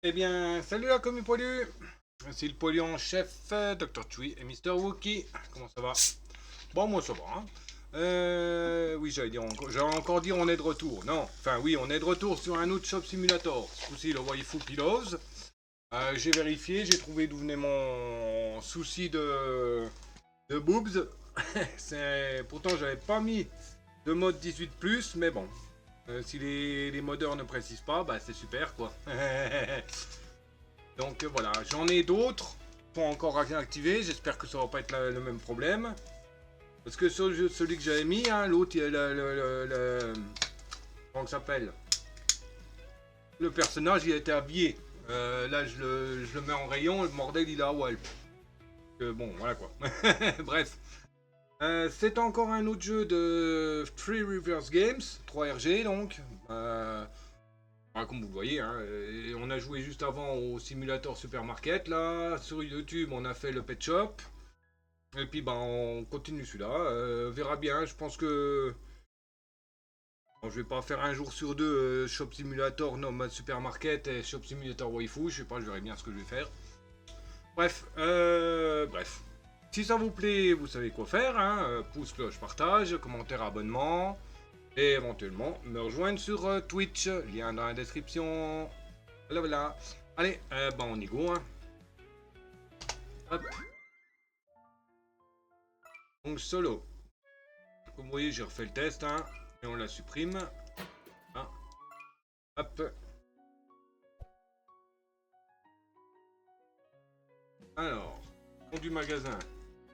Eh bien, salut la commu poilu. C'est le poilu en chef, Dr. Chui et Mister Wookie. Comment ça va? Bon, moi ça va, hein. Oui, j'allais encore dire on est de retour. Non, enfin oui, on est de retour sur un autre Shop Simulator. Ce coup-ci, le Waifu Pillows. J'ai vérifié, j'ai trouvé d'où venait mon souci de boobs. Pourtant, j'avais pas mis de mode 18+, mais bon. Si les modeurs ne précisent pas, bah c'est super quoi. Donc voilà, j'en ai d'autres, pas encore activés, j'espère que ça va pas être le même problème. Parce que sur celui que j'avais mis, hein, l'autre, comment ça s'appelle? Le personnage, il était habillé. Là, je le mets en rayon, le bordel, il est à Walp. Bon, voilà quoi. Bref. C'est encore un autre jeu de Free Reverse Games, 3RG donc. Comme vous le voyez, hein, et on a joué juste avant au simulateur supermarket. Là, sur YouTube, on a fait le Pet Shop. Et puis, bah, on continue celui-là. Verra bien. Je pense que bon, je vais pas faire un jour sur deux Shop Simulator, non, mode supermarket et Shop Simulator Waifu. Je sais pas, je verrai bien ce que je vais faire. Bref. Si ça vous plaît, vous savez quoi faire. Hein, pouce, cloche, partage, commentaire, abonnement. Et éventuellement, me rejoindre sur Twitch. Lien dans la description. Voilà, voilà. Allez, bah on y go. Hein. Hop. Donc solo. Comme vous voyez, j'ai refait le test. Hein, et on la supprime. Hein. Hop. Alors, nom du magasin.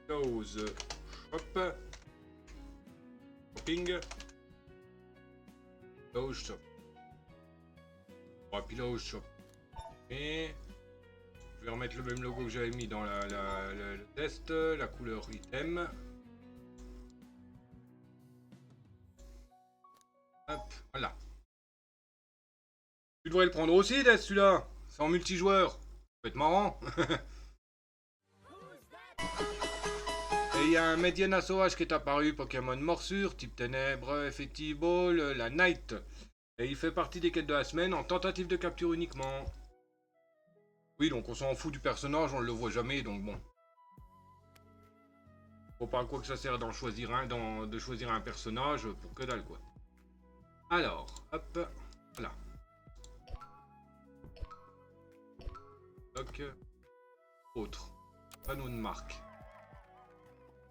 Close Shop. Shopping. Close Shop. Close Shop. Et je vais remettre le même logo que j'avais mis dans le test. La couleur item. Hop, voilà. Tu devrais le prendre aussi, celui-là. C'est en multijoueur. Ça peut être marrant. Et il y a un Mediana sauvage qui est apparu, Pokémon Morsure, type ténèbres, Effective Ball, la Night. Et il fait partie des quêtes de la semaine en tentative de capture uniquement. Oui, donc on s'en fout du personnage, on ne le voit jamais, donc bon. Faut pas quoi que ça sert de choisir un personnage pour que dalle quoi. Alors, hop, voilà. Bloc, autre. Panneau de marque.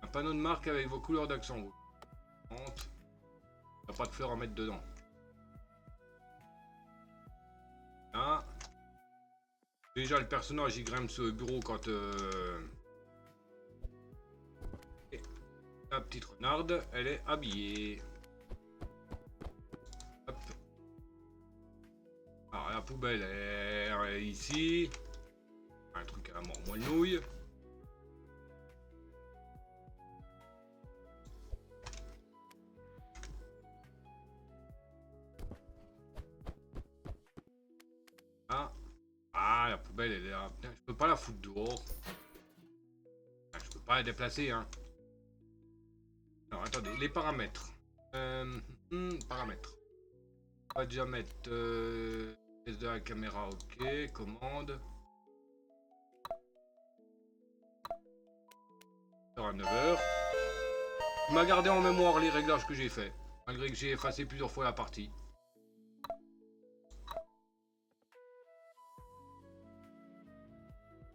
Un panneau de marque avec vos couleurs d'accent rouge. Il n'y a pas de fleurs à mettre dedans. Là. Déjà, le personnage, il grimpe sur le bureau quand... La petite renarde, elle est habillée. Hop. Alors, la poubelle, elle est ici. Un truc à la mort moelle nouille. Ah. Ah, la poubelle, elle est là. Putain, je peux pas la foutre dehors. Je peux pas la déplacer, hein. Alors, attendez, les paramètres. Paramètres. On va déjà mettre test de la caméra, ok. Commande. À 9h. Il m'a gardé en mémoire les réglages que j'ai fait. Malgré que j'ai effacé plusieurs fois la partie.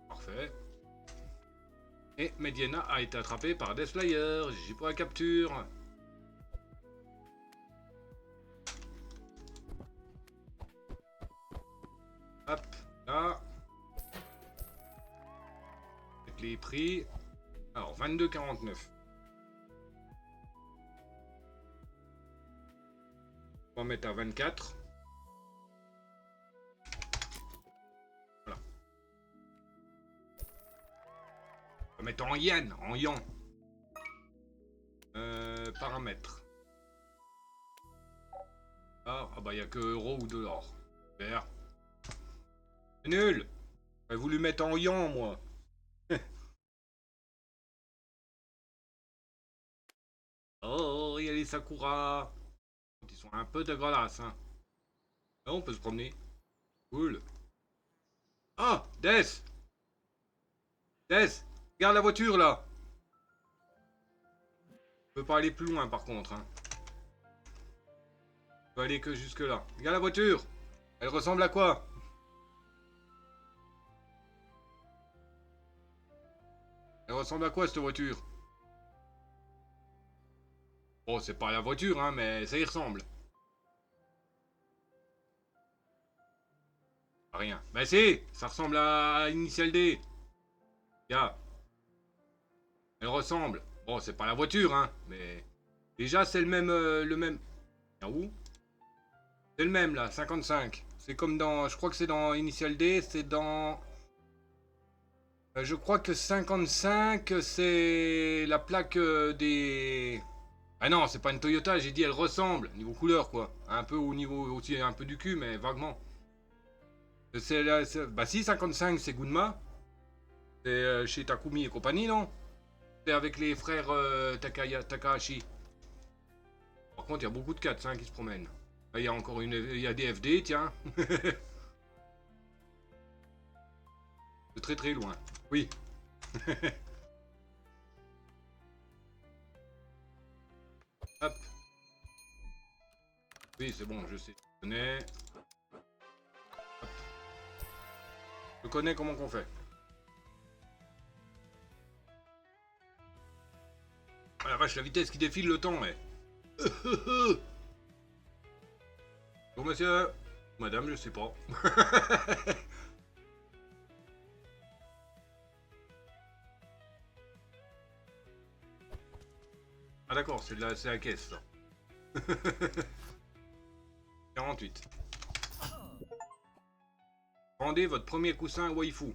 Parfait. Et Mediana a été attrapé par Death Flyer. J'ai pour la capture. Hop, là. Avec les prix. Alors, 22,49. On va mettre à 24. Voilà. On va mettre en yen, en yan. Paramètres. Ah bah, il n'y a que euro ou dollar. Super. C'est nul. J'aurais voulu mettre en yan, moi. Oh, il y a les Sakura. Ils sont un peu dégueulasses, hein. Là, on peut se promener. Cool. Ah, Des! Des! Regarde la voiture là! Je peux pas aller plus loin par contre. Hein. Je peux aller que jusque là. Regarde la voiture! Elle ressemble à quoi? Elle ressemble à quoi cette voiture? Bon, c'est pas la voiture, hein, mais ça y ressemble. Rien. Bah si! Ça ressemble à Initial D. Regarde. Elle ressemble. Bon, c'est pas la voiture, hein, mais... Déjà, c'est le même... Ah, où? C'est le même, là, 55. C'est comme dans... Je crois que c'est dans Initial D, c'est dans... je crois que 55, c'est la plaque des... Ah non, c'est pas une Toyota, j'ai dit elle ressemble, niveau couleur, quoi. Un peu au niveau aussi, un peu du cul, mais vaguement. C'est là... Bah si, 55, c'est Gunma. C'est chez Takumi et compagnie, non? C'est avec les frères Takahashi. Par contre, il y a beaucoup de 4 qui se promènent. Là, il y a encore une... Il y a des FD, tiens. De très très loin. Oui. Hop. Oui, c'est bon, je sais. Je connais. Hop. Je connais comment qu'on fait. Ah la vache, la vitesse qui défile le temps, mais... Bon, monsieur. Madame, je sais pas. Ah d'accord, c'est la caisse, ça. 48. Rendez votre premier coussin waifu.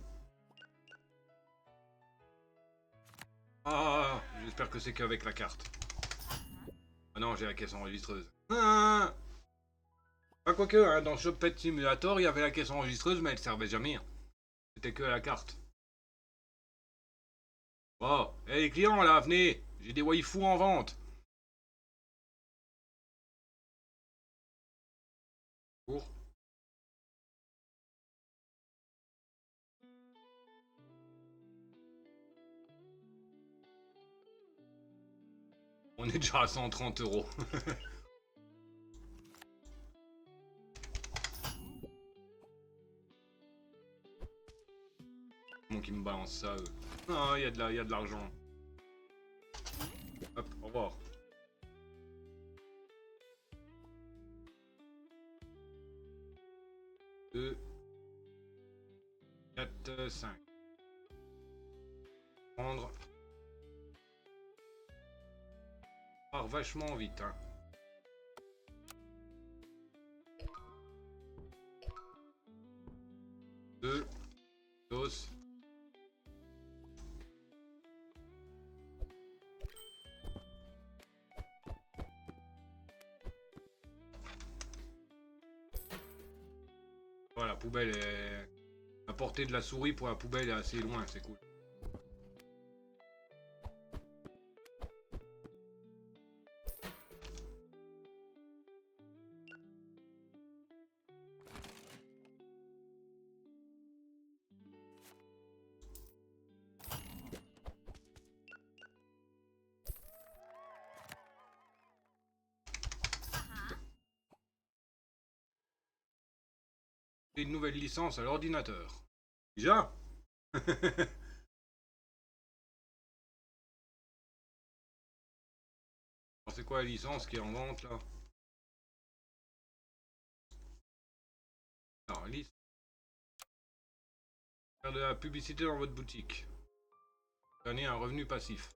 Ah, j'espère que c'est qu'avec la carte. Ah non, j'ai la caisse enregistreuse. Ah, pas quoique, hein, dans Shop Pet Simulator, il y avait la caisse enregistreuse, mais elle servait jamais. Hein. C'était que à la carte. Oh, hé les clients là, venez. J'ai des waifus en vente. Pour. On est déjà à 130 euros. Comment qu'ils me balancent ça, eux. Ah, il y a de l'argent. Hop, au revoir. 2, 4, 5. Prendre. Part vachement vite, hein. Deux. Dos. Voilà, la poubelle est... La portée de la souris pour la poubelle est assez loin, c'est cool. Une nouvelle licence à l'ordinateur. Déjà? C'est quoi la licence qui est en vente là? Alors, liste. Faire de la publicité dans votre boutique. Gagner un revenu passif.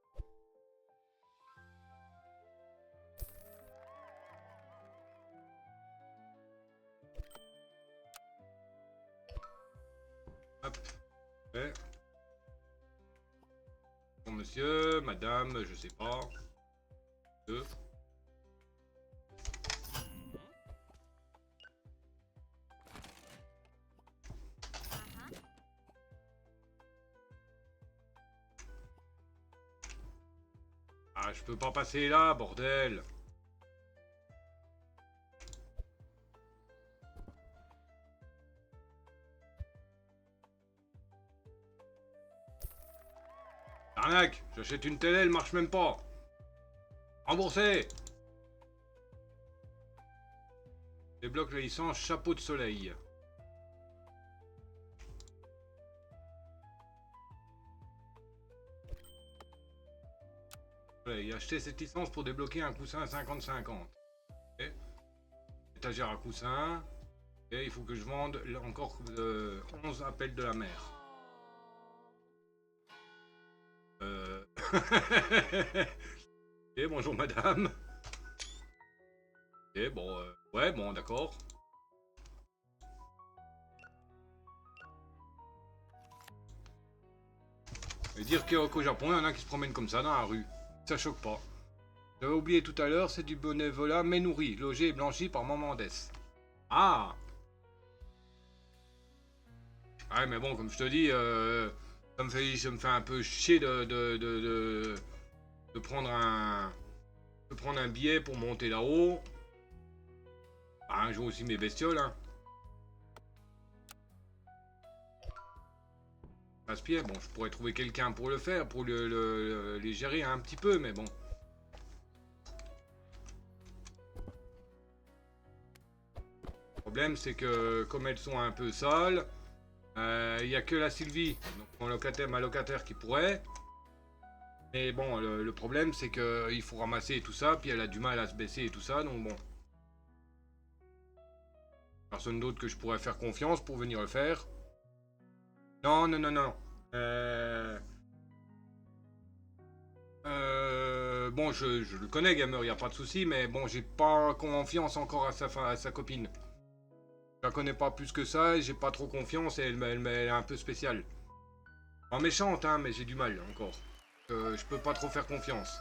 Hop. Ouais. Bon monsieur, madame, je sais pas. Deux. Ah, je peux pas passer là, bordel. Arnaque, j'achète une télé, elle marche même pas. Remboursé. Débloque la licence Chapeau de Soleil. Acheter cette licence pour débloquer un coussin à 50-50. Okay. Étagère à coussin. Et il faut que je vende encore 11 appels de la mer. Ok, bonjour madame. Ok, bon, ouais, bon, d'accord. Et dire qu'au Japon, il y en a qui se promènent comme ça dans la rue. Ça choque pas. J'avais oublié tout à l'heure, c'est du bénévolat mais nourri, logé et blanchi par Maman Dess. Ah! Ouais, mais bon, comme je te dis, ça me fait un peu chier de prendre un billet pour monter là-haut. Ah, j'ai aussi mes bestioles, hein. Passe-pied, bon, je pourrais trouver quelqu'un pour le faire, pour les gérer un petit peu, mais bon. Le problème, c'est que comme elles sont un peu sales, il n'y a que la Sylvie, donc ma locataire qui pourrait. Mais bon, le problème, c'est qu'il faut ramasser et tout ça, puis elle a du mal à se baisser et tout ça, donc bon. Personne d'autre que je pourrais faire confiance pour venir le faire. Non, non, non, non. Bon, je le connais, Gamer, y a pas de souci, mais bon, j'ai pas confiance encore à sa copine. Je la connais pas plus que ça, j'ai pas trop confiance et elle est un peu spéciale. Pas méchante, hein, mais j'ai du mal encore. Je peux pas trop faire confiance.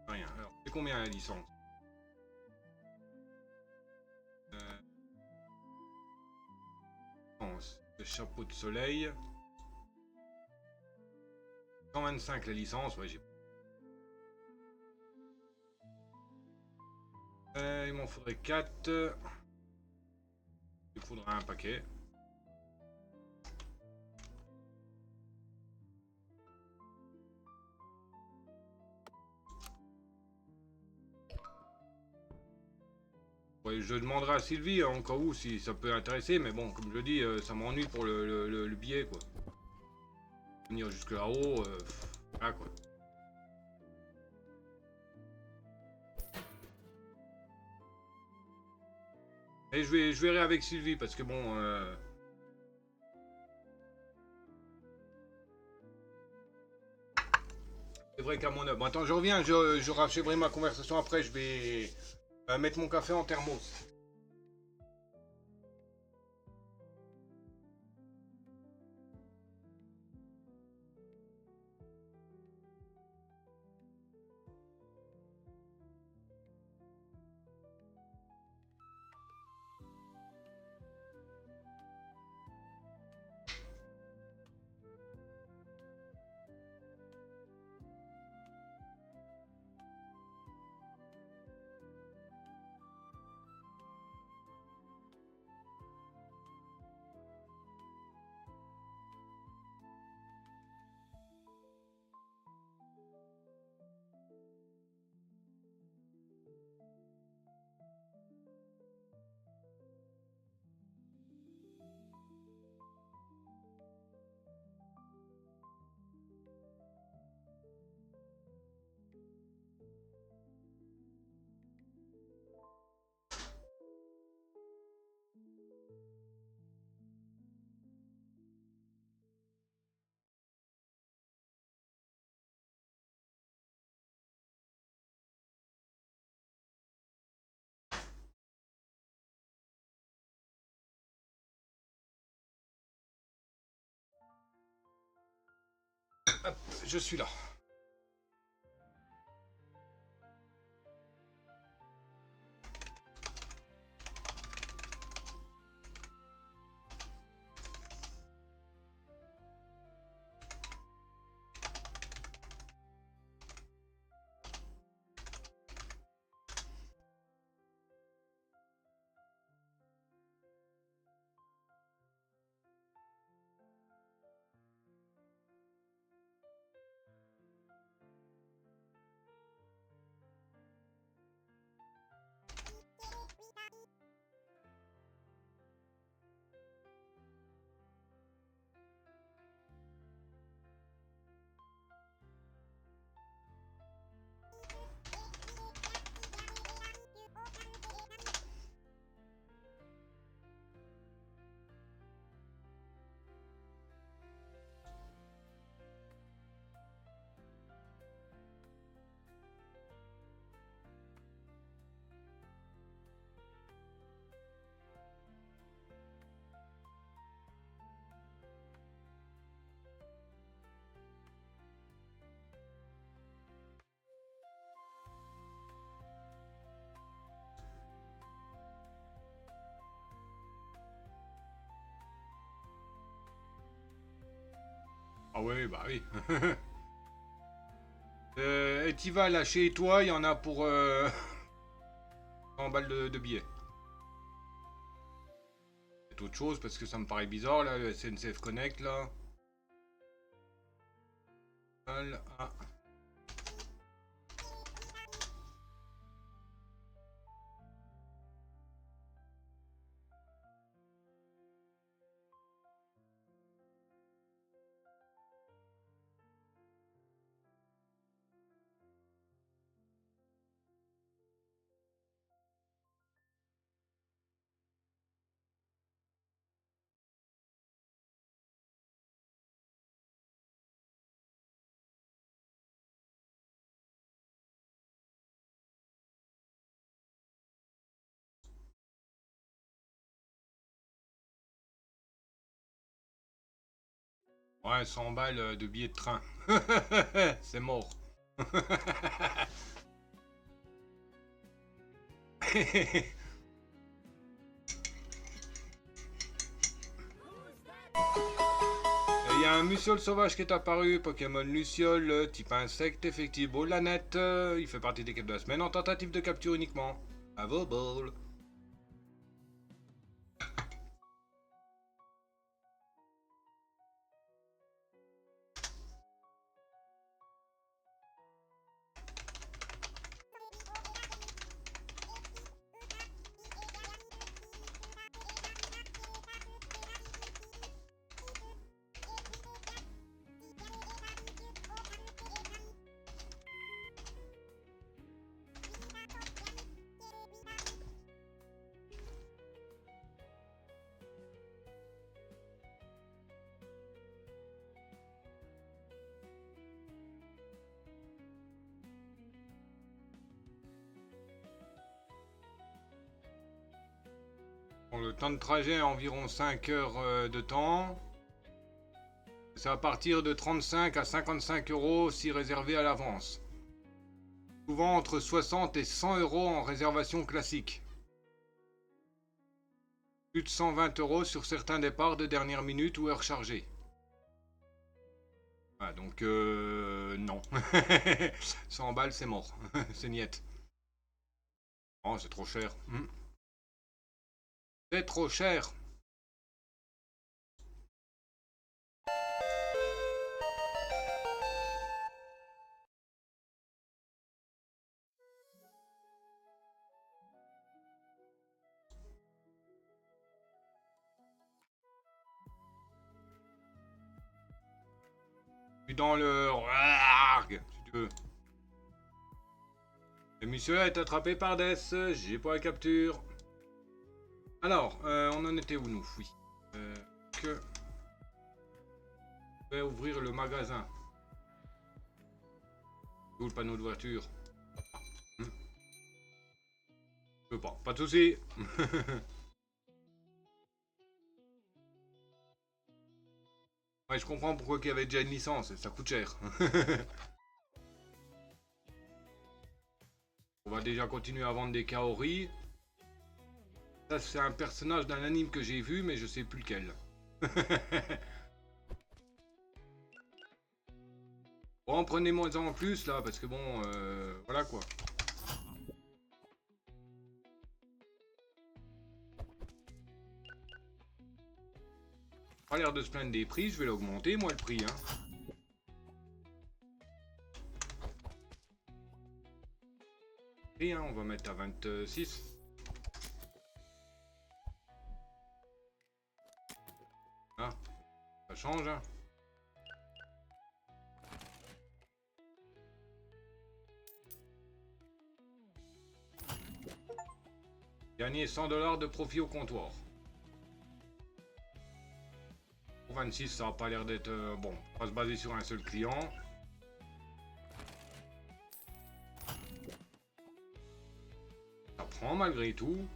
Rien. Alors, c'est combien la licence? Le chapeau de soleil. 125 la licence, ouais, j'ai. Il m'en faudrait 4. Il faudra un paquet. Ouais, je demanderai à Sylvie en cas où si ça peut intéresser, mais bon, comme je dis, ça m'ennuie pour le billet, quoi. Venir jusque là-haut, voilà quoi. Et je verrai avec Sylvie parce que bon. C'est vrai qu'à mon avis. Bon, attends, je reviens, je rachèverai ma conversation après, je vais mettre mon café en thermos. Hop, je suis là. Ah ouais, bah oui. Et tu vas là chez toi, il y en a pour 100 balles de billets. C'est autre chose parce que ça me paraît bizarre là, le SNCF Connect là. Ah. Ouais, 100 balles de billets de train. C'est mort. Il y a un Muciole sauvage qui est apparu, Pokémon Luciole, type insecte, effectivement, la net. Il fait partie des l'équipe de la semaine en tentative de capture uniquement. À vos balles. Bon, le temps de trajet est environ 5 heures de temps. C'est à partir de 35 à 55 euros si réservé à l'avance. Souvent entre 60 et 100 euros en réservation classique. Plus de 120 euros sur certains départs de dernière minute ou heure chargée. Ah, donc non. 100 balles, c'est mort. C'est niette. Oh, c'est trop cher. C'est trop cher. Je suis dans le... si tu veux. Le monsieur est attrapé par Death. J'ai pas la capture. Alors, on en était où nous? Oui. Que... Je vais ouvrir le magasin. Où le panneau de voiture? Je peux pas. Pas de soucis. Ouais, je comprends pourquoi il y avait déjà une licence. Ça coûte cher. On va déjà continuer à vendre des Kaori. Ça, c'est un personnage d'un anime que j'ai vu, mais je sais plus lequel. Bon, prenez-moi en plus là, parce que bon, voilà quoi. Pas l'air de se plaindre des prix, je vais l'augmenter moi le prix. Hein. Et hein, on va mettre à 26. Ah, ça change. Hein. Gagner 100 $ de profit au comptoir. Pour 26, ça n'a pas l'air d'être... bon, on va se baser sur un seul client. Ça prend malgré tout.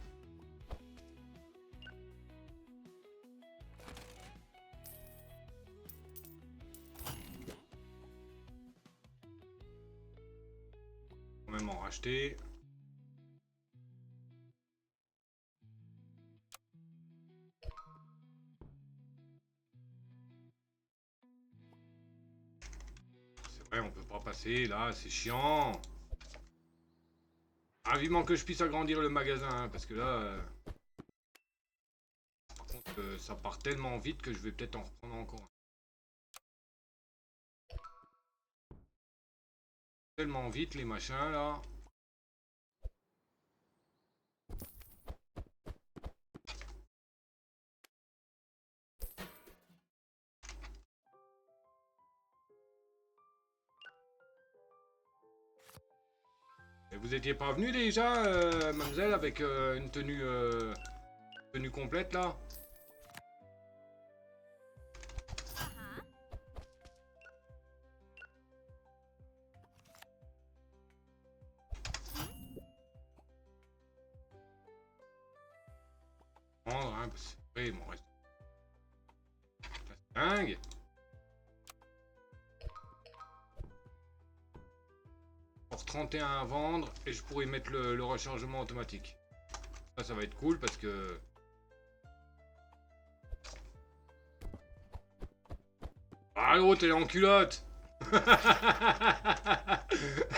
On va même en racheter. Ouais, on peut pas passer là, c'est chiant. Ah, vivement que je puisse agrandir le magasin, hein, parce que là... par contre, ça part tellement vite que je vais peut-être en reprendre encore un. Tellement vite les machins là. Et vous étiez pas venu déjà, mademoiselle, avec une tenue complète là? Prendre, hein, parce que oui, bon, reste. C'est dingue. Pour 31 à vendre et je pourrais mettre le rechargement automatique. Ça va être cool parce que... Ah l'autre elle est en culotte.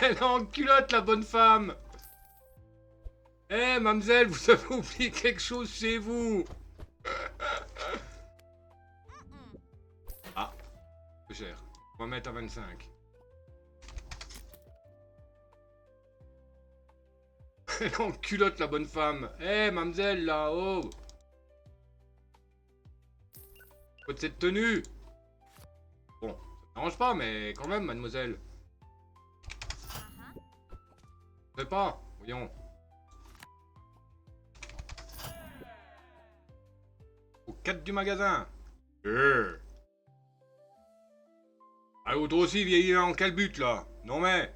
Elle est en culotte la bonne femme. Eh mademoiselle, vous avez oublié quelque chose chez vous. Ah, peu cher. On va mettre à 25. Elle est en culotte la bonne femme. Eh mademoiselle là-haut. Faut de cette tenue. Bon, ça ne dérange pas, mais quand même, mademoiselle. Ne fais pas, voyons. Au 4 du magasin. Ah, l'autre aussi, vieilli en calbute, là. Non mais...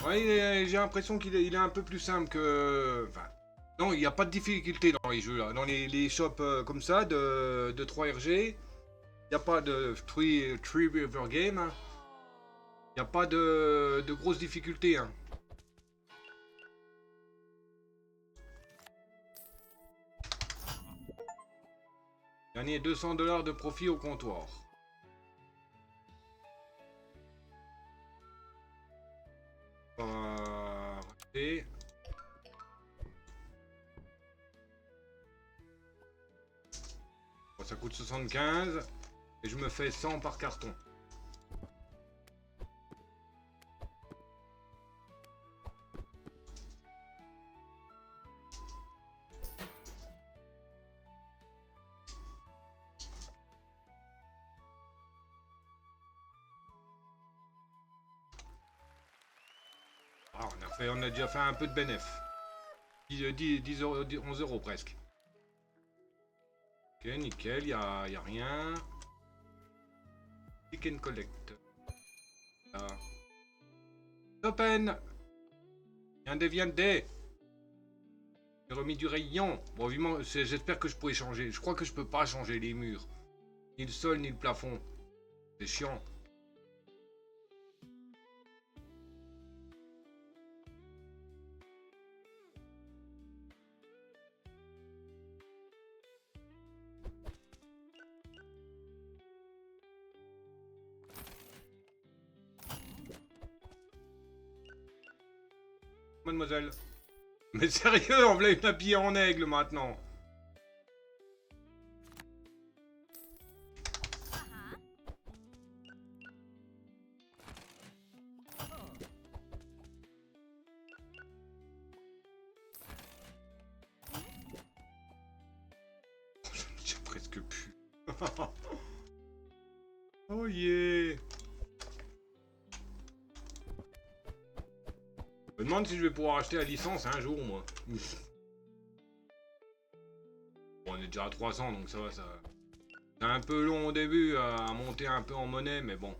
Ouais, j'ai l'impression qu'il est un peu plus simple que... Enfin... Non, il n'y a pas de difficulté dans les jeux, là. Dans les shops comme ça, de 3RG. Il n'y a pas de Three River Game. Hein. Il n'y a pas de grosses difficultés. Hein. Gagner 200 $ de profit au comptoir. Rater. Bon, ça coûte 75. Et je me fais 100 par carton. Ah, on a déjà fait un peu de bénéf. 10 euros, 11 euros presque. Ok, nickel, y a rien. Pick and collect. Là. Open. Un des viande des. J'ai remis du rayon. Bon, vivement, j'espère que je pourrai changer. Je crois que je peux pas changer les murs. Ni le sol, ni le plafond. C'est chiant. Mademoiselle. Mais sérieux, on voulait une habillée en aigle maintenant. J'ai presque pu. Oh yeah. Je me demande si je vais pouvoir acheter la licence un jour, moi. Bon, on est déjà à 300, donc ça va, ça... C'est un peu long au début à monter un peu en monnaie, mais bon.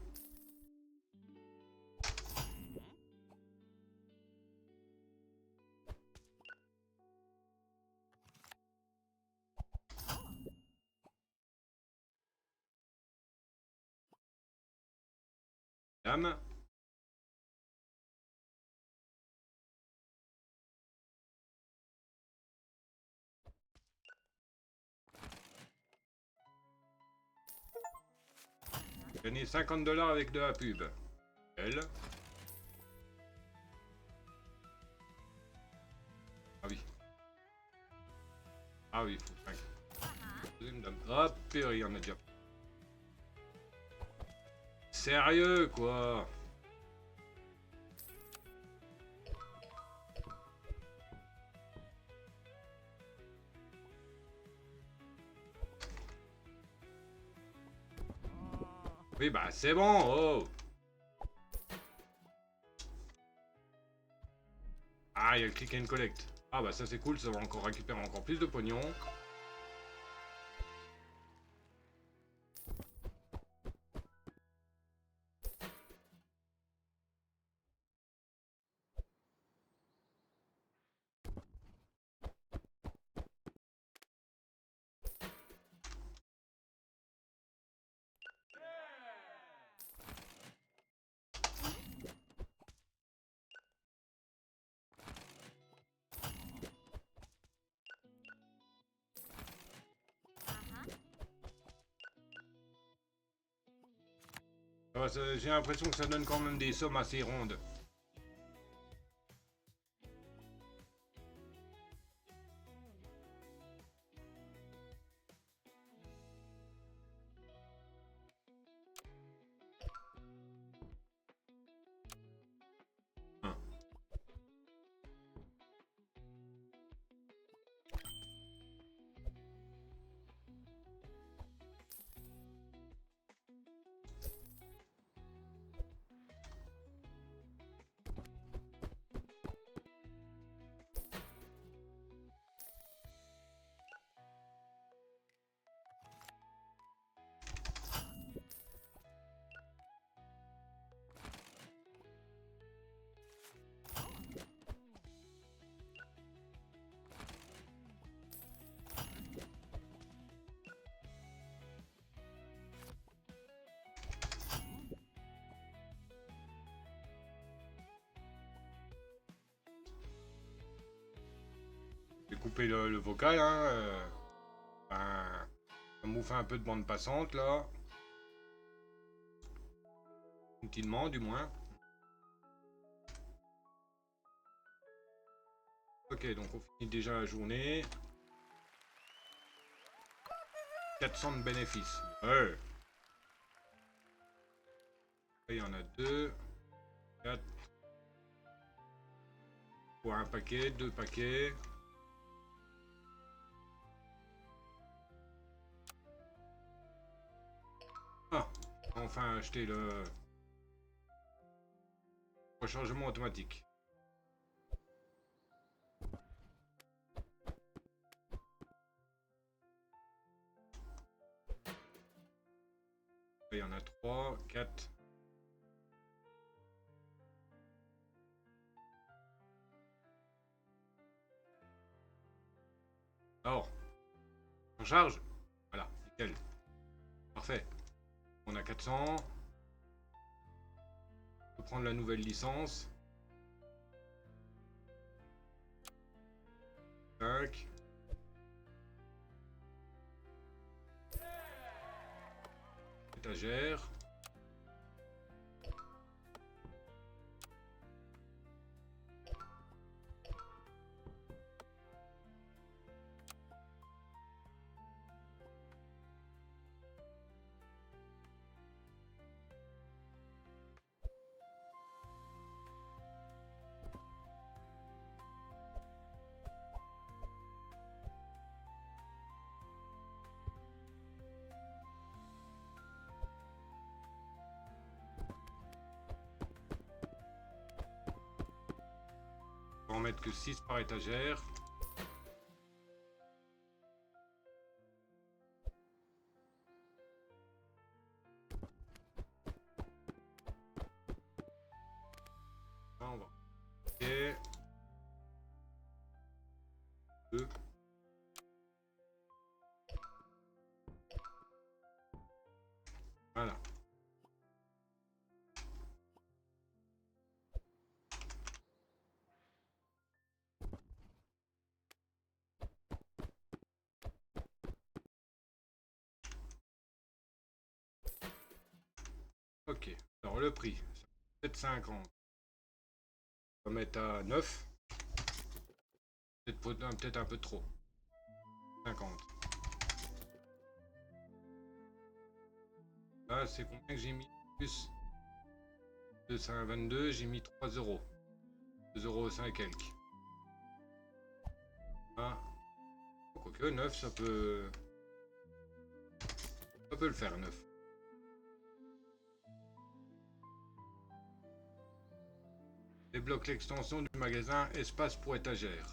Dame. Gagner 50$ avec de la pub. Elle. Ah oui. Ah oui, il faut 5. Hop, purée, on a déjà. Sérieux, quoi. Oui, bah c'est bon, oh. Ah, il y a le click and collect. Ah bah ça c'est cool, ça va encore récupérer encore plus de pognon. J'ai l'impression que ça donne quand même des sommes assez rondes. Hein. Je vais couper le vocal, hein. Ben, ça me fait un peu de bande passante là. Utilement, du moins. Ok, donc on finit déjà la journée. 400 de bénéfices. Ouais. Il y en a 2, 4. Pour un paquet, 2 paquets. Ah, enfin acheter le rechargement automatique. Il y en a 3, 4. Alors, on charge. Voilà, nickel. Parfait. On a 400. On peut prendre la nouvelle licence. 5. Étagère. On va en mettre que 6 par étagère. Là, on va. Ok. 2. Voilà. Ok. Alors le prix, 7,50. On va mettre à 9. Peut-être un peu trop. 50. Là, c'est combien que j'ai mis plus 222, j'ai mis 3 euros. 2 euros 5 et quelques. Ah. Quoique 9, ça peut le faire, 9. Débloque l'extension du magasin Espace pour étagère.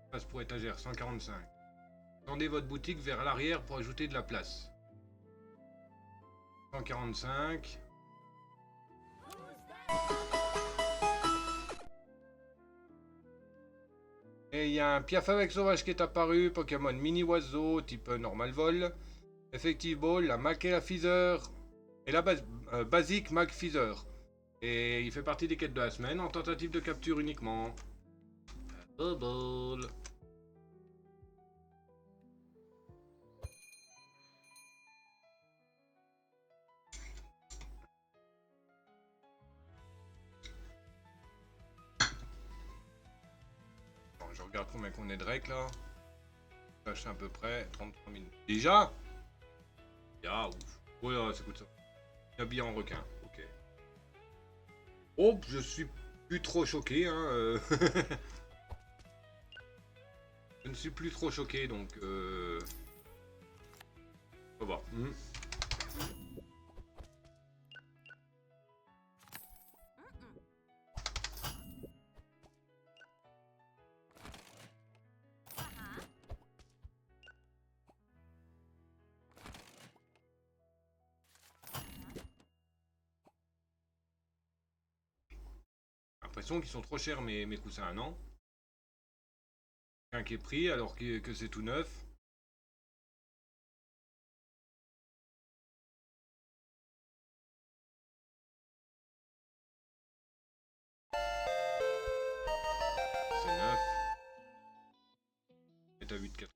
Espace pour étagère, 145. Tendez votre boutique vers l'arrière pour ajouter de la place. 145. Et il y a un Piaf avec sauvage qui est apparu, Pokémon mini oiseau, type normal vol, Effective Ball, la Mac et la Feather, et la Basic Mac Feather. Et il fait partie des quêtes de la semaine en tentative de capture uniquement. Bubble. Bon, je regarde combien qu'on est de rec là. Je sais à peu près 33 minutes. Déjà? Ah ouf. Oh là, ça coûte ça. Habillé en requin. Ok. Oh, je suis plus trop choqué. Hein, Je ne suis plus trop choqué donc. On va voir. L'impression qu'ils sont trop chers mes coussins, non? Un qui est pris alors que c'est tout neuf. C'est neuf. Et à 8,4.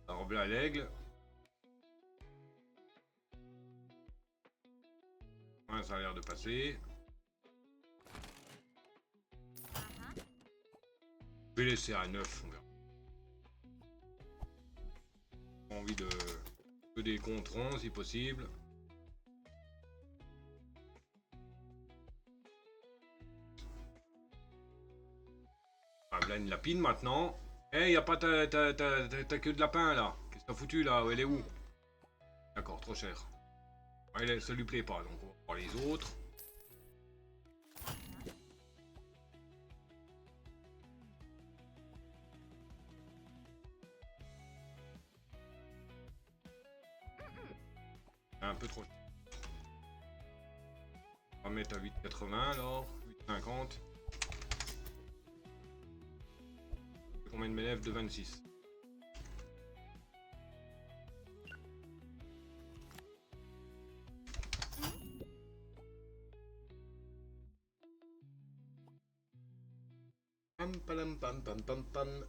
Alors voilà l'aigle. Ouais, ça a l'air de passer. Je vais laisser à 9, on verra. J'ai envie de des controns si possible. Ah, là une lapine maintenant. Eh, y a pas ta queue de lapin là. Qu'est-ce que t'as foutu là? Elle est où? D'accord, trop cher. Ouais, ça lui plaît pas, donc on va voir les autres. Un peu trop cher. On va mettre à 8,80 alors. 8,50. Combien de m'élève de 26? Pam pam pam pam pam pam.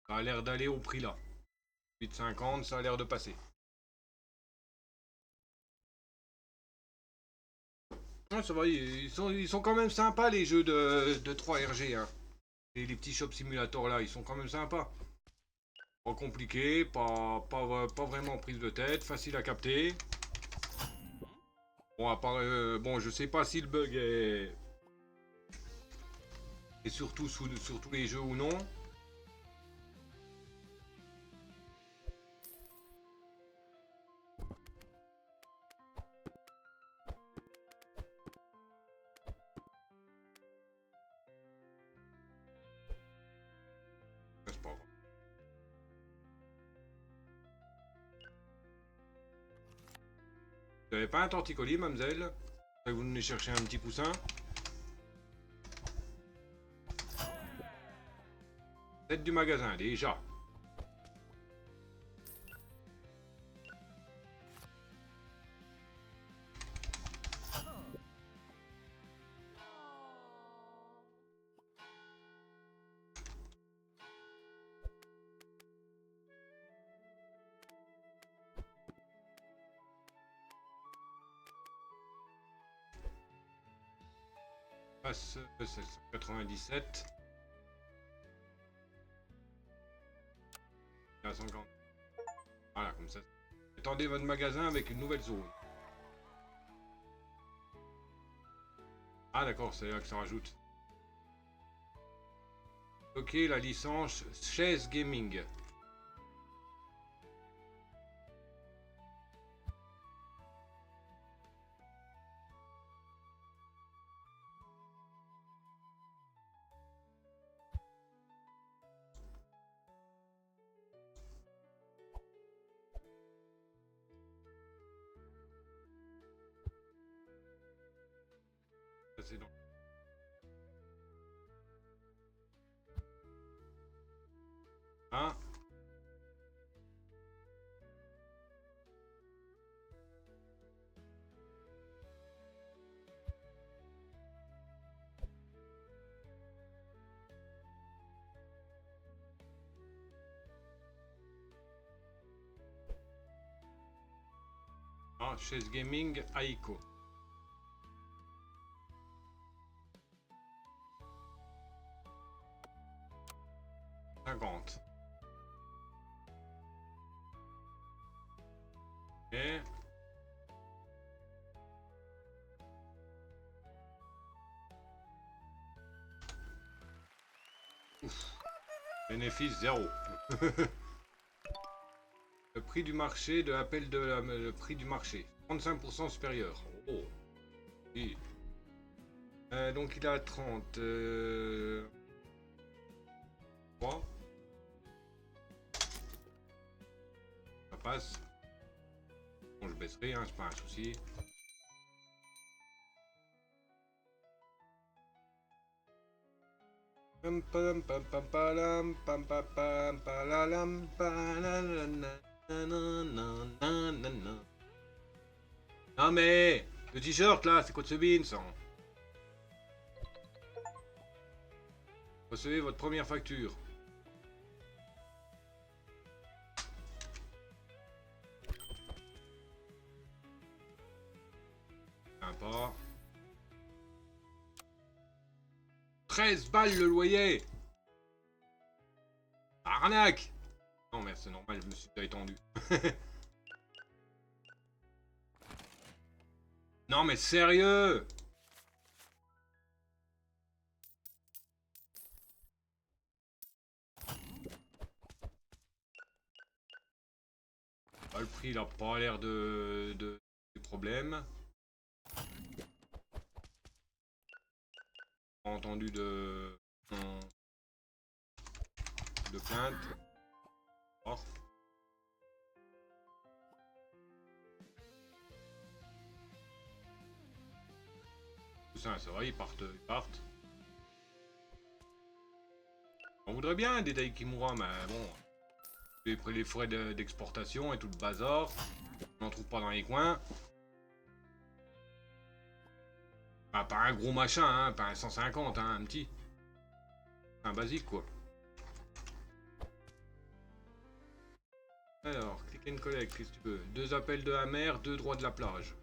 Ça a l'air d'aller au prix là. 8,50, ça a l'air de passer. Ouais, ça va, ils sont quand même sympas les jeux de 3RG. Hein. Et les petits shop simulators là, ils sont quand même sympas. Pas compliqué, pas vraiment prise de tête, facile à capter. Bon, à part, bon, je sais pas si le bug est surtout sur tous les jeux ou non. Vous n'avez pas un torticolis, mademoiselle? Vous venez chercher un petit coussin? Tête du magasin, déjà. Passe 797. À 50. Voilà, comme ça. Étendez votre magasin avec une nouvelle zone. Ah d'accord, c'est là que ça rajoute. Ok, la licence chaise gaming. Ça c'est dans... Hein? Ah, chaise gaming Aiko. Et... Ouf. Bénéfice 0. Le prix du marché de l'appel de le prix du marché. 35% supérieur. Oh. Oui. Donc il a 30. 3. Ça passe. Bon, je baisserai, hein, c'est pas un souci. Pam pam pam pam palam pam pam pam palalam palalana. Non mais le t-shirt là, c'est quoi de ce bin ça? Recevez votre première facture. Sympa. 13 balles le loyer. Arnaque. Non mais c'est normal, je me suis déjà étendu. Non mais sérieux. Le prix il a pas l'air de du problème. Pas entendu de plainte. Oh. Tout ça, ça va, ils partent. On voudrait bien des Daikimura, mais bon. Les frais d'exportation et tout le bazar. On n'en trouve pas dans les coins. Ah, pas un gros machin, hein, pas un 150, hein, un petit. Un basique, quoi. Alors, click and collect, qu'est-ce que tu veux? 2 appels de la mer, 2 droits de la plage.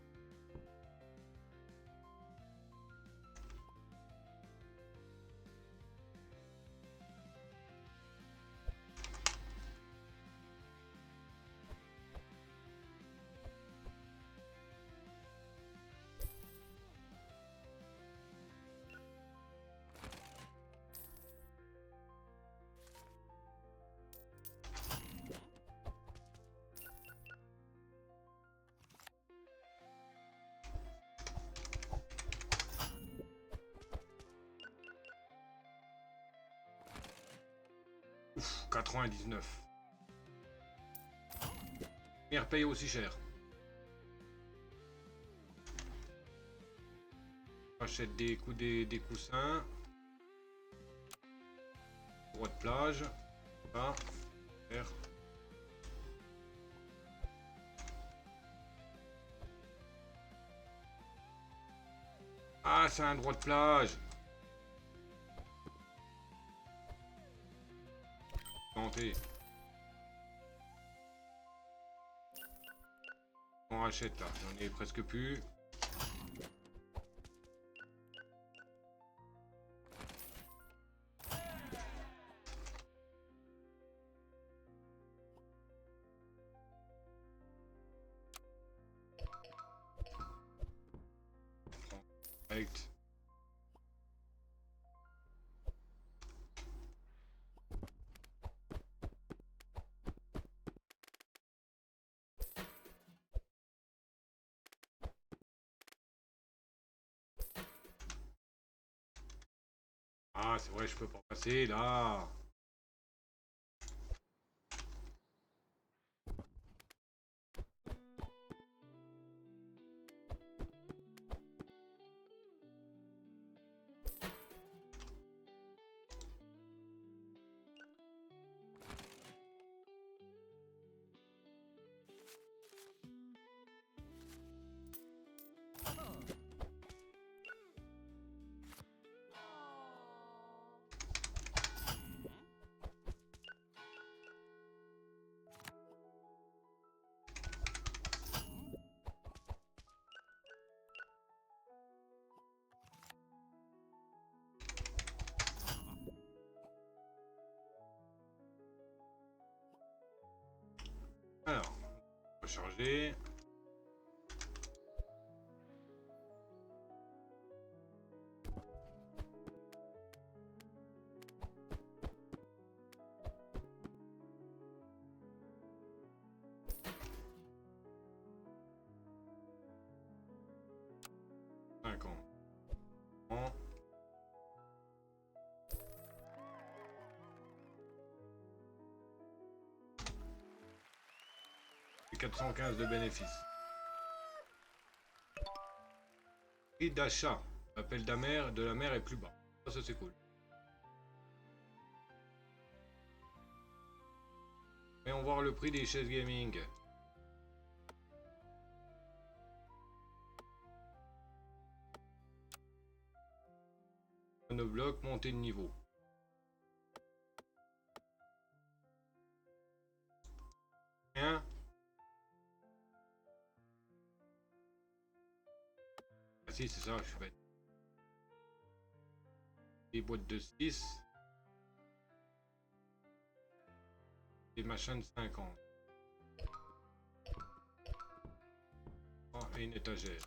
Ouf, 99. Mère paye aussi cher. J'achète des coussins. Droit de plage. Là. Vert. Ah, c'est un droit de plage. Tenté. On rachète là, j'en ai presque plus. Direct. Ah, c'est vrai, je peux pas passer là. Alors, recharger. Bon. Et 415 de bénéfices. Prix d'achat. L'appel de la mer est plus bas. Ça c'est cool. Et on va voir le prix des chaises gaming. Monobloc, montée de niveau. Hein? Ah si, c'est ça, je suis bête. Des boîtes de 6. Des machins de 50. Oh, et une étagère.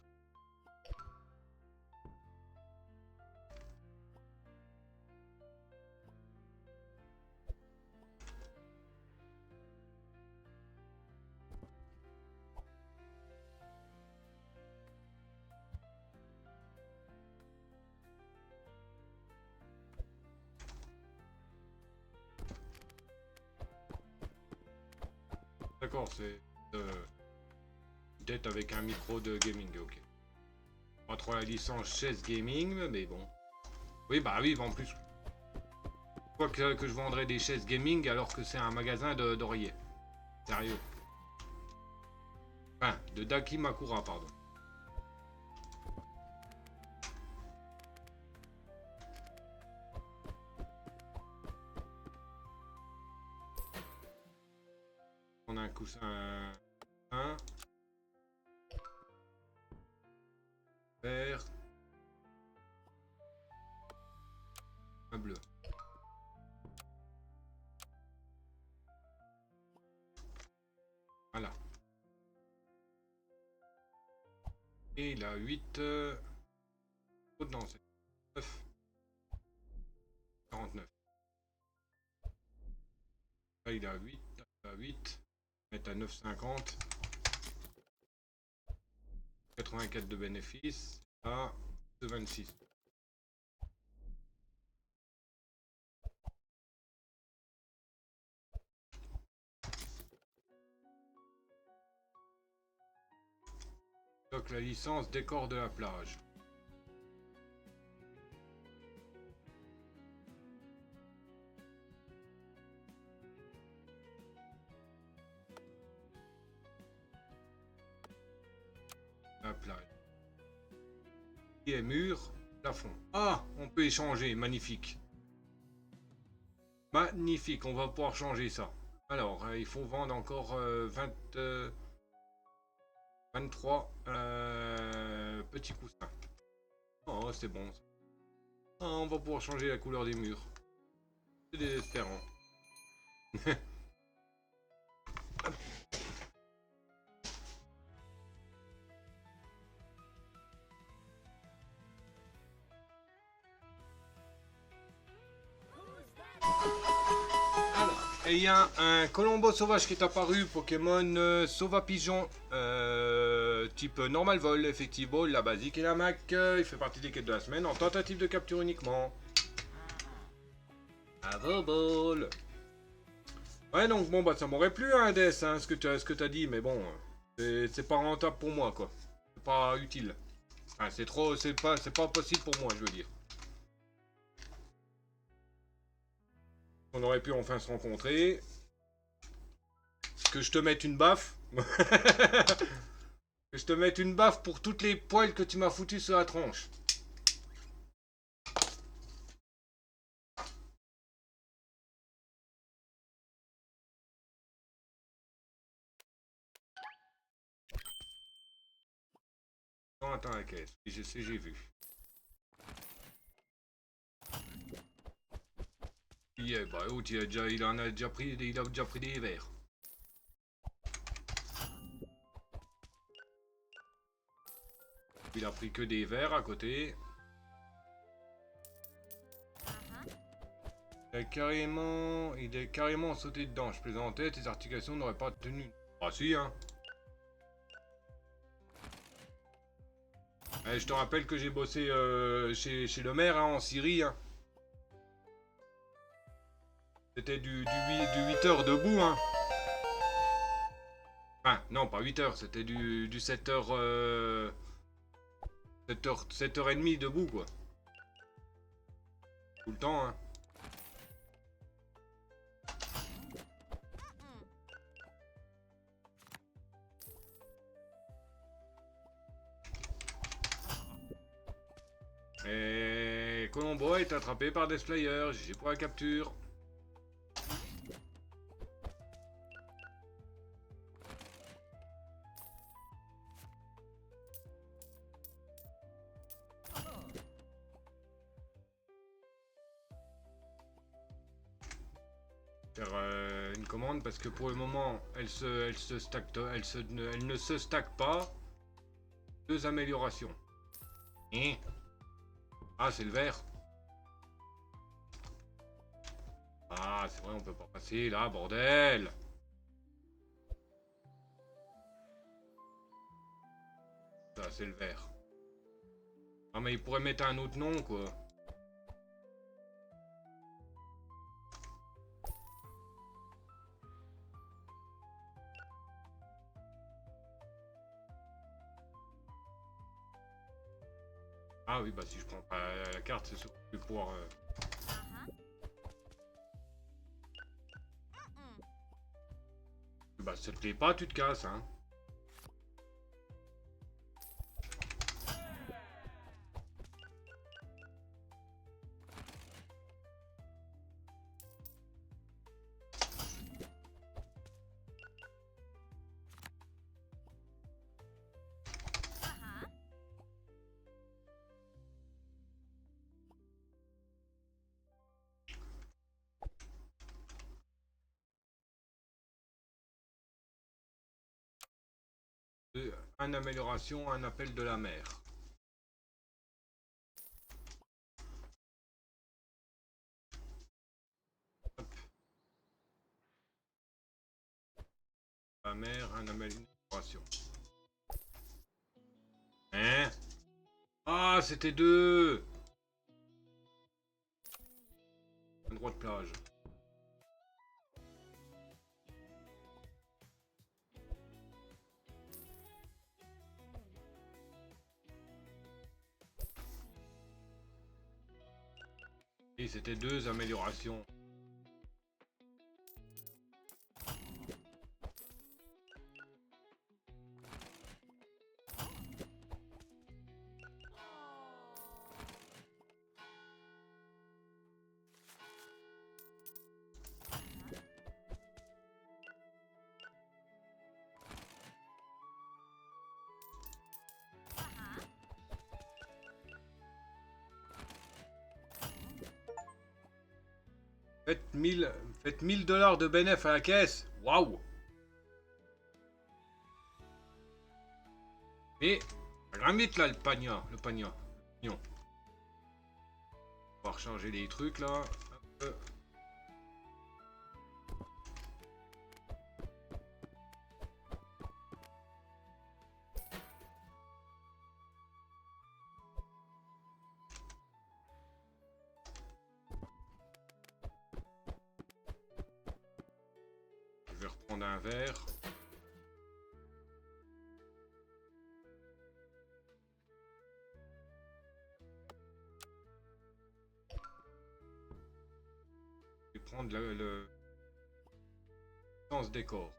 D'accord, c'est peut-être avec un micro de gaming, ok. Pas trop la licence chaise gaming, mais bon. Oui, bah oui, en plus. Quoi que je vendrais des chaises gaming alors que c'est un magasin d'oreillers. Sérieux. Enfin, de Dakimakura, pardon. On a un coussin 1. Vert. Un bleu. Voilà. Et il a 8. Oh non, c'est 9. 49. Là, il a 8. Il a 8. Mettre à 9,50. 84 de bénéfices. Là, 26. Donc la licence décor de la plage. Et mur, plafond. Ah, on peut échanger, magnifique. Magnifique, on va pouvoir changer ça. Alors, il faut vendre encore 23 petits coussins. Oh, c'est bon. Ah, on va pouvoir changer la couleur des murs. C'est désespérant. Et il y a un Colombo sauvage qui est apparu, Pokémon Sauva Pigeon, type normal vol, effectivement, la basique et la Mac. Il fait partie des quêtes de la semaine en tentative de capture uniquement. À vos balles. Ouais, donc bon, bah ça m'aurait plu, hein, Death, hein, ce que t'as dit, mais bon, c'est pas rentable pour moi, quoi. C'est pas utile. Enfin, c'est pas possible pour moi, je veux dire. On aurait pu enfin se rencontrer. Que je te mette une baffe. Que je te mette une baffe pour toutes les poils que tu m'as foutu sur la tronche. Non, attends la caisse. J'ai vu. Bah, il en a déjà pris, il a déjà pris des verres. Il a pris que des verres à côté. Il est carrément sauté dedans. Je plaisantais, tes articulations n'auraient pas tenu. Ah si, hein. Je te rappelle que j'ai bossé chez le maire, hein, en Syrie, hein. C'était du 8 heures debout, hein. Enfin, non, pas 8 heures, c'était du 7 heures, 7h30 debout, quoi. Tout le temps, hein. Et Colombo est attrapé par des flyers, j'ai pour la capture. Faire une commande parce que pour le moment elle ne se stack pas. 2 améliorations. Ah, c'est le vert. Ah, c'est vrai, on peut pas passer là, bordel. Ça, c'est le vert. Ah, mais il pourrait mettre un autre nom, quoi. Ah oui, bah si je prends pas la carte, c'est sûr que je vais pouvoir... Bah, ça te plaît pas, tu te casses, hein. Un amélioration, un appel de la mer. Hop. La mer, un amélioration. Hein? Ah, c'était 2! Un droit de plage. Et c'était 2 améliorations. Faites 1000 $ de bénéf à la caisse. Waouh. Mais, ça grimpe vite là, le pagnon. Le pagnon. On va rechanger les trucs là. Hop. Je vais reprendre un verre. Je vais prendre le sens décor.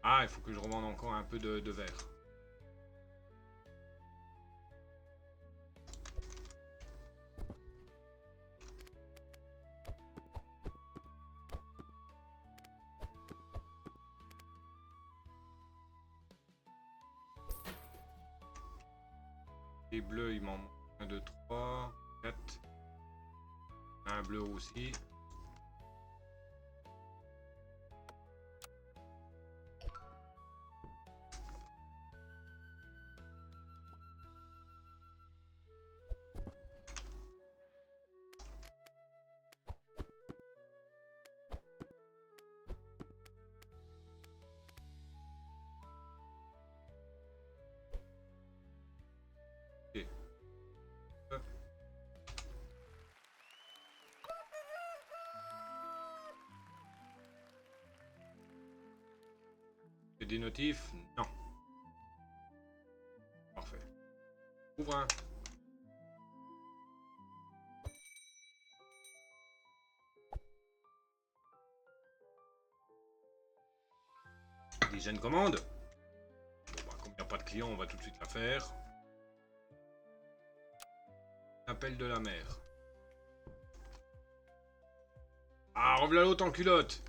Ah, il faut que je revende encore un peu de verre. Les bleus, il m'en manque 1, 2, 3, 4. Un bleu aussi. Ok. Et des notifs? Non. Parfait. Ouvre un. Déjà une commande. Bon, bah, comme il n'y a pas de client, on va tout de suite la faire. Appel de la mer. Ah, revoilà l'autre en culotte.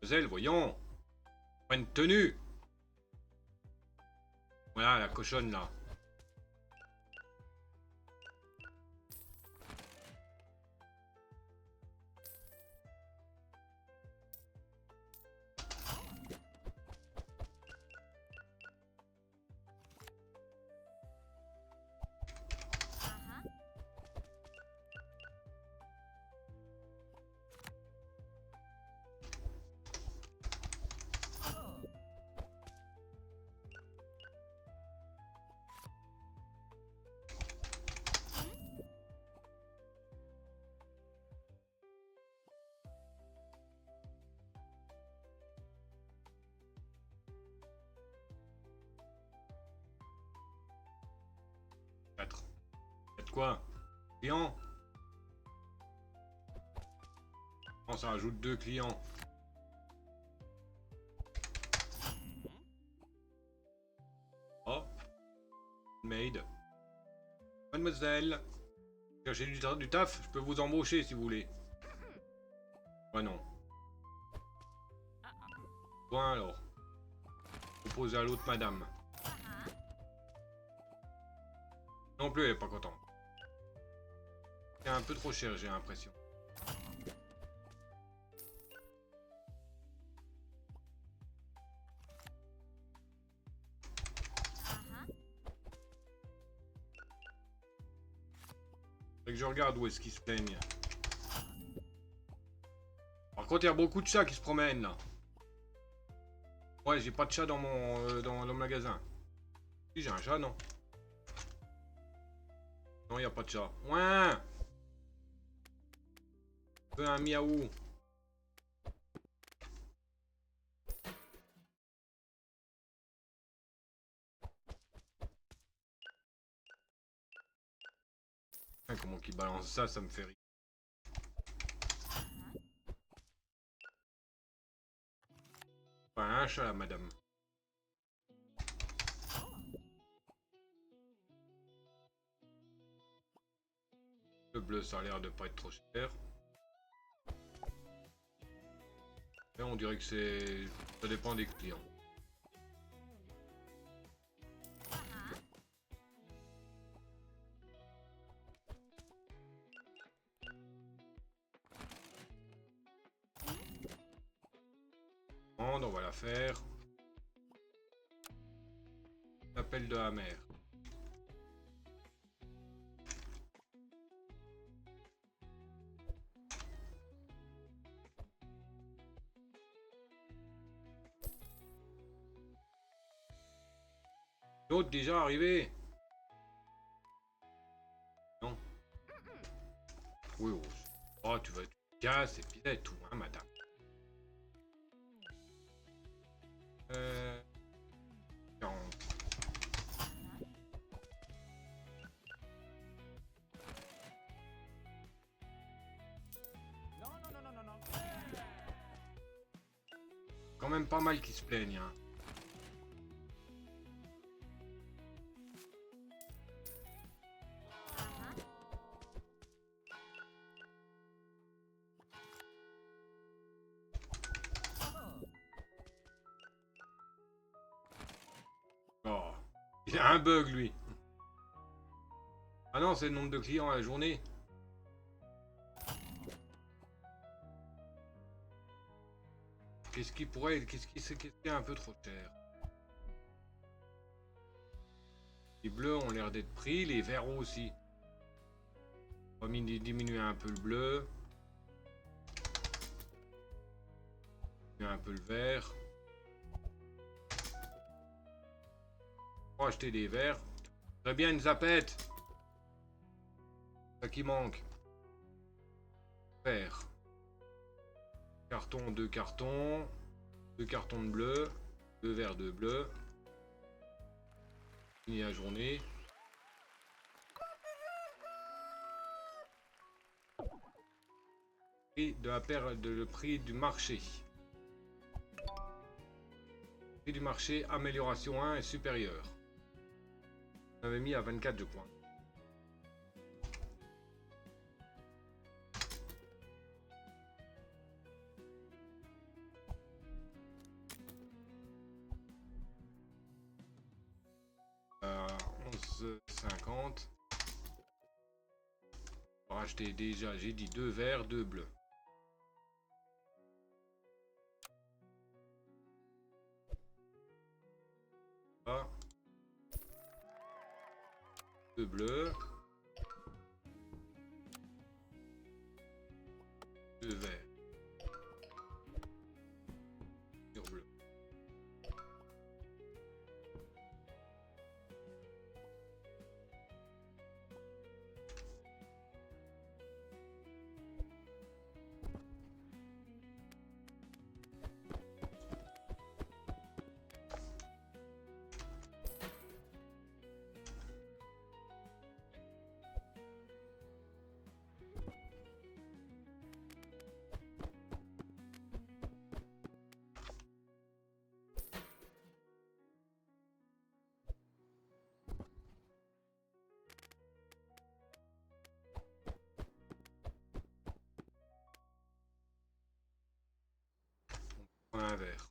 Zelle, voyons. Pas une tenue. Voilà, la cochonne là. Quatre. Faites quoi? Client? Non, ça rajoute 2 clients. Oh. Maid. Mademoiselle. Cherchez du taf, je peux vous embaucher si vous voulez. Ouais, non. Bon alors. Proposez à l'autre madame. Non plus, elle est pas contente. C'est un peu trop cher, j'ai l'impression. Fait que je regarde où est-ce qu'ils se plaignent. Par contre, il y a beaucoup de chats qui se promènent là. Ouais, j'ai pas de chat dans mon dans le magasin. Si, j'ai un chat, non? Non, il n'y a pas de chat. Ouais. Je veux un miaou. Comment qu'il balance ça, ça me fait rire. Enfin, un chat là, madame. Le bleu, ça a l'air de pas être trop cher. Et on dirait que c'est... ça dépend des clients. viande, on va la faire. L'appel de la mer. L'autre déjà arrivé? Non. Oui, oh, oh, tu vas te casser et puis c'est tout, hein, madame. Non. Quand même pas mal qui se plaignent, hein. Oh, il a un bug lui. Ah non, c'est le nombre de clients à la journée. Qu'est-ce qui pourrait... Qu'est-ce qui est un peu trop cher? Les bleus ont l'air d'être pris, les verts aussi. On va diminuer un peu le bleu. Un peu le vert. Pour acheter des verres. Très bien une zapette. Ça qui manque. Vert. Carton, 2 cartons. 2 cartons de bleu. 2 verres de bleu. Fini la journée. Prix de la paire de le prix du marché. Prix du marché, amélioration 1 est supérieur. On avait mis à 24 je crois. Euh, 11,50. On va acheter déjà, j'ai dit 2 verts, 2 bleus. Ah. 2 bleus. 2 verts. Sur bleu. On prend un verre.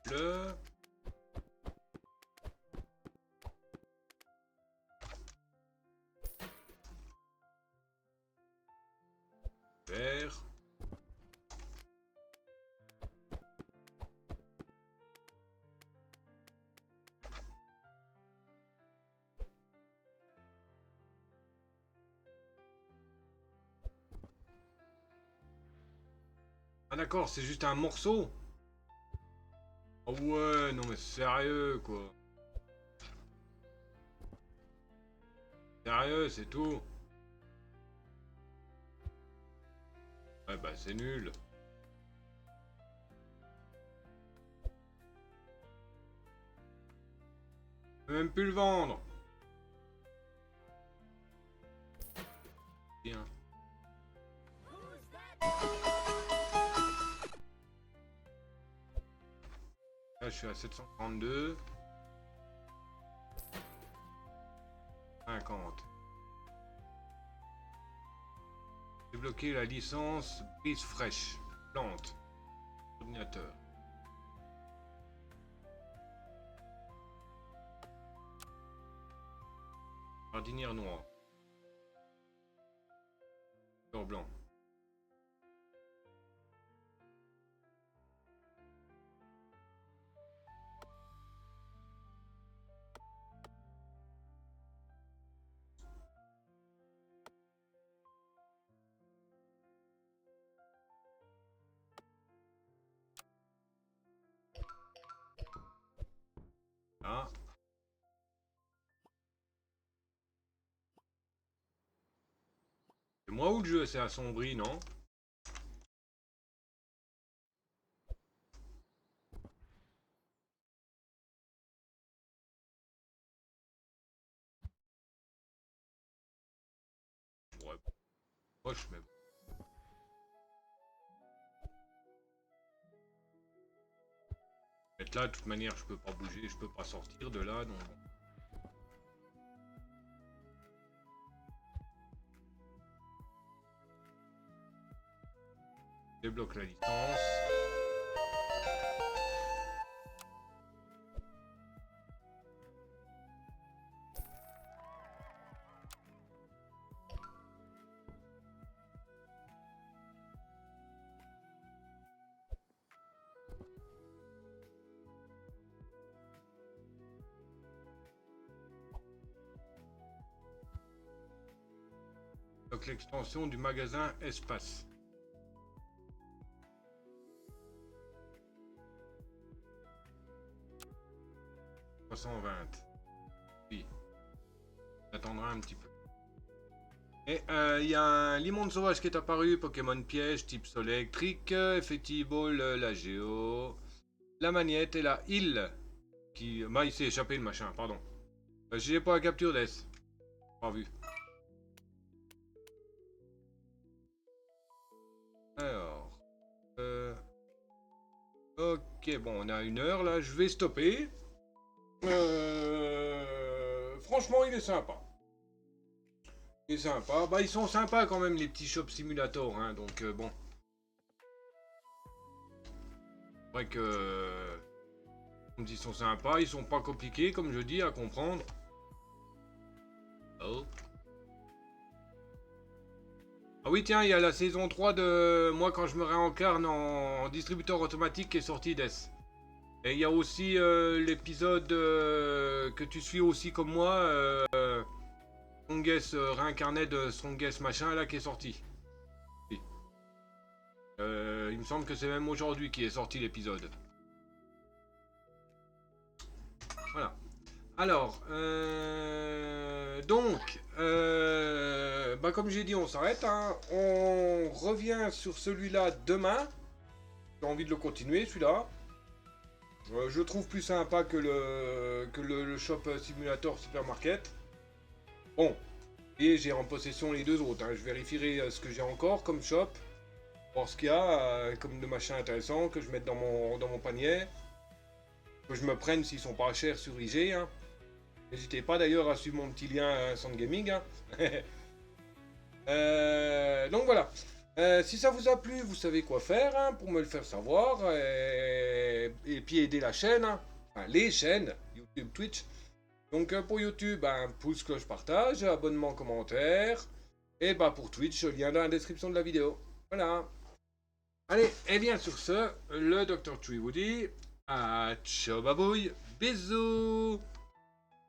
Bleu. Vert. Ah d'accord, c'est juste un morceau. Oh ouais, non mais sérieux quoi. Sérieux, c'est tout. Ouais bah c'est nul. Je peux même plus le vendre. Bien. je suis à 732. 50. Débloquer la licence brise fraîche. Plante. Ordinateur. Jardinière noire. Fleur blanc. Ah. C'est moi ou le jeu s'est assombri, non? Ouais. Moche, mais bon. Là, de toute manière, je peux pas bouger, je peux pas sortir de là, donc. Débloque la licence. Donc l'extension du magasin Espace. « 320. Oui. J'attendrai un petit peu. Et il y a un limon sauvage qui est apparu, Pokémon piège, type sol électrique, effectivement la géo, la magnette et la île qui... Bah il s'est échappé le machin, pardon. J'ai pas la capture d'S. Pas vu. Alors... Ok, bon, on a 1 heure là, je vais stopper. Franchement, il est sympa. Il est sympa. Bah, ils sont sympas quand même, les petits shops simulator, hein, donc bon. C'est vrai que... Ils sont sympas, ils sont pas compliqués, comme je dis, à comprendre. Oh. Ah oui, tiens, il y a la saison 3 de Moi quand je me réincarne en distributeur automatique qui est sorti d'S. Et il y a aussi l'épisode que tu suis aussi comme moi, Strongest réincarné de Strongest machin là qui est sorti. Oui. Il me semble que c'est même aujourd'hui qui est sorti l'épisode. Voilà. Alors, donc, bah comme j'ai dit, on s'arrête. Hein. On revient sur celui-là demain. J'ai envie de le continuer, celui-là. Je le trouve plus sympa que le Shop Simulator Supermarket. Bon, et j'ai en possession les deux autres. Hein. Je vérifierai ce que j'ai encore comme shop. Voir ce qu'il y a comme de machin intéressant que je mette dans mon panier. Que je me prenne s'ils sont pas chers sur IG. Hein. N'hésitez pas d'ailleurs à suivre mon petit lien Sound Gaming. Hein. Donc voilà. Si ça vous a plu, vous savez quoi faire hein, pour me le faire savoir. Et puis aider la chaîne. Hein. Enfin, les chaînes. YouTube, Twitch. Donc pour YouTube, pouce, cloche, partage, abonnement, commentaire. Et pour Twitch, lien dans la description de la vidéo. Voilà. Allez, et bien sur ce, le Dr. Tree vous dit... ciao babouille, bisous.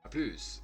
A plus.